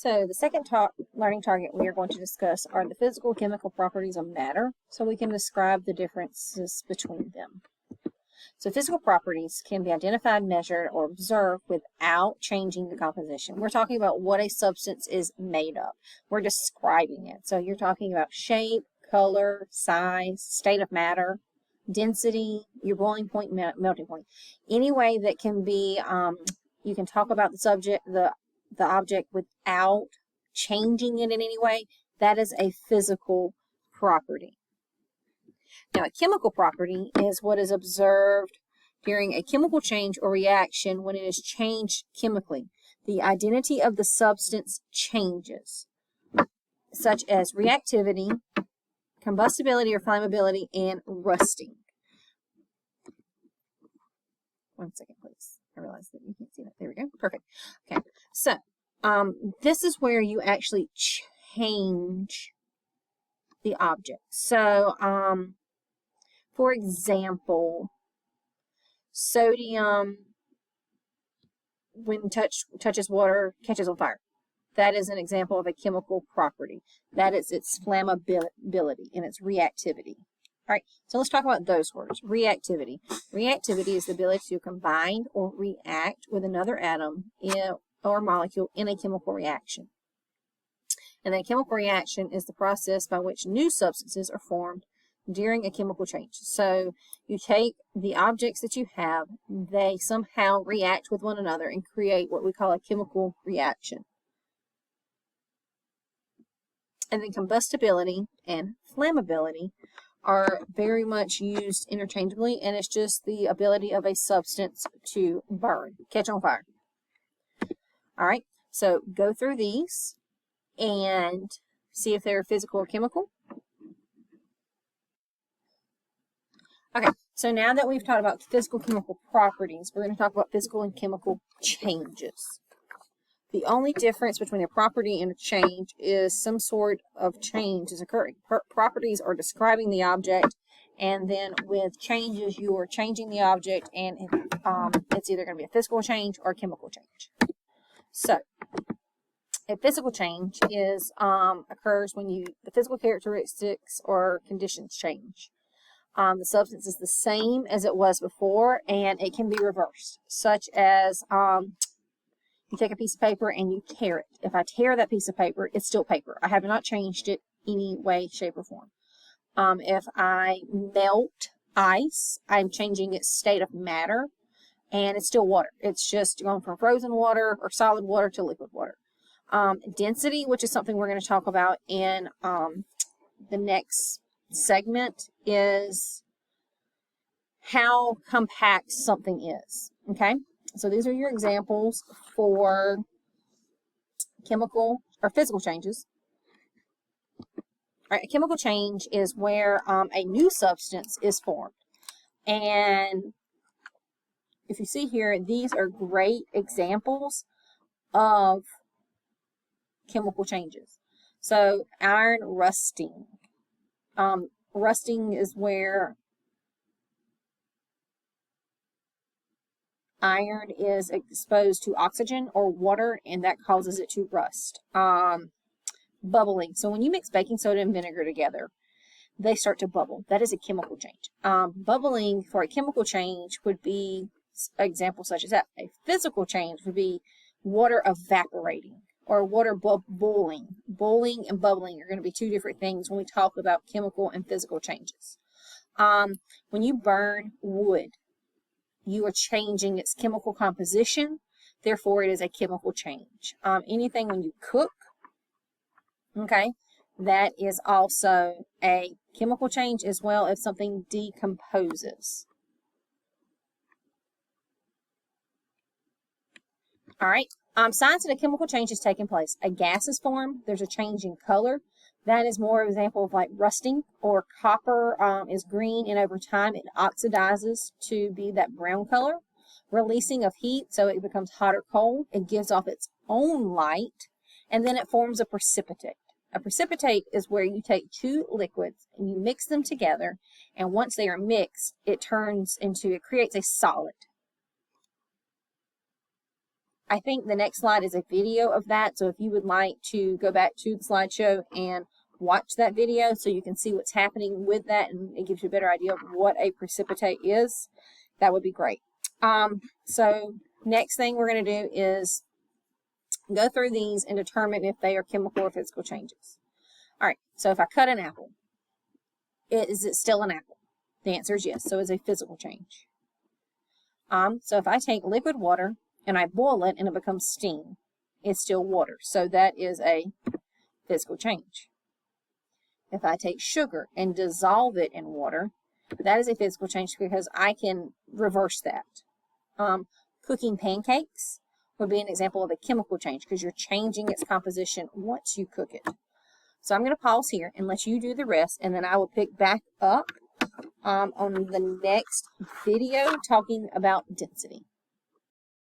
So the second learning target we are going to discuss are the physical chemical properties of matter, so we can describe the differences between them. So physical properties can be identified, measured, or observed without changing the composition. We're talking about what a substance is made of. We're describing it. So you're talking about shape, color, size, state of matter, density, your boiling point, melting point. Any way that can be, you can talk about the object without changing it in any way. That is a physical property. Now, a chemical property is what is observed during a chemical change or reaction when it is changed chemically. The identity of the substance changes, such as reactivity, combustibility or flammability, and rusting. One second, please. I realize that you can't see that. There we go. Perfect. Okay. So, this is where you actually change the object. So, for example, sodium, when touches water, catches on fire. That is an example of a chemical property. That is its flammability and its reactivity. All right, so let's talk about those words. Reactivity. Reactivity is the ability to combine or react with another atom or molecule in a chemical reaction. And a chemical reaction is the process by which new substances are formed during a chemical change. So you take the objects that you have, they somehow react with one another and create what we call a chemical reaction. And then combustibility and flammability are very much used interchangeably, and it's just the ability of a substance to burn, catch on fire. All right, so go through these and see if they're physical or chemical. Okay, so now that we've talked about physical chemical properties, we're going to talk about physical and chemical changes. The only difference between a property and a change is some sort of change is occurring. Properties are describing the object, and then with changes, you are changing the object, and it's either going to be a physical change or a chemical change. So, a physical change occurs when the physical characteristics or conditions change. The substance is the same as it was before, and it can be reversed, such as you take a piece of paper and you tear it. If I tear that piece of paper, it's still paper. I have not changed it any way, shape, or form. If I melt ice, I'm changing its state of matter, and it's still water. It's just going from frozen water or solid water to liquid water. Density, which is something we're going to talk about in the next segment, is how compact something is. Okay? So these are your examples for chemical or physical changes. All right, a chemical change is where a new substance is formed. And if you see here, these are great examples of chemical changes. So iron rusting. Rusting is where iron is exposed to oxygen or water, and that causes it to rust. Bubbling. So when you mix baking soda and vinegar together, they start to bubble. That is a chemical change. Bubbling for a chemical change would be an example such as that. A physical change would be water evaporating or water boiling. Boiling and bubbling are going to be two different things when we talk about chemical and physical changes. When you burn wood, you are changing its chemical composition, therefore it is a chemical change. Anything when you cook, okay, that is also a chemical change as well if something decomposes. All right, signs that a chemical change is taking place. A gas is formed, there's a change in color. That is more of an example of like rusting, or copper is green, and over time it oxidizes to be that brown color. Releasing of heat, so it becomes hot or cold. It gives off its own light, and then it forms a precipitate. A precipitate is where you take two liquids and you mix them together, and once they are mixed, it creates a solid. I think the next slide is a video of that. So if you would like to go back to the slideshow and watch that video so you can see what's happening with that and it gives you a better idea of what a precipitate is, that would be great. So next thing we're going to do is go through these and determine if they are chemical or physical changes. All right, so if I cut an apple, is it still an apple? The answer is yes, so it's a physical change. So if I take liquid water and I boil it and it becomes steam, it's still water, so that is a physical change. If I take sugar and dissolve it in water, that is a physical change because I can reverse that. Cooking pancakes would be an example of a chemical change because you're changing its composition once you cook it. So I'm going to pause here and let you do the rest, and then I will pick back up on the next video talking about density.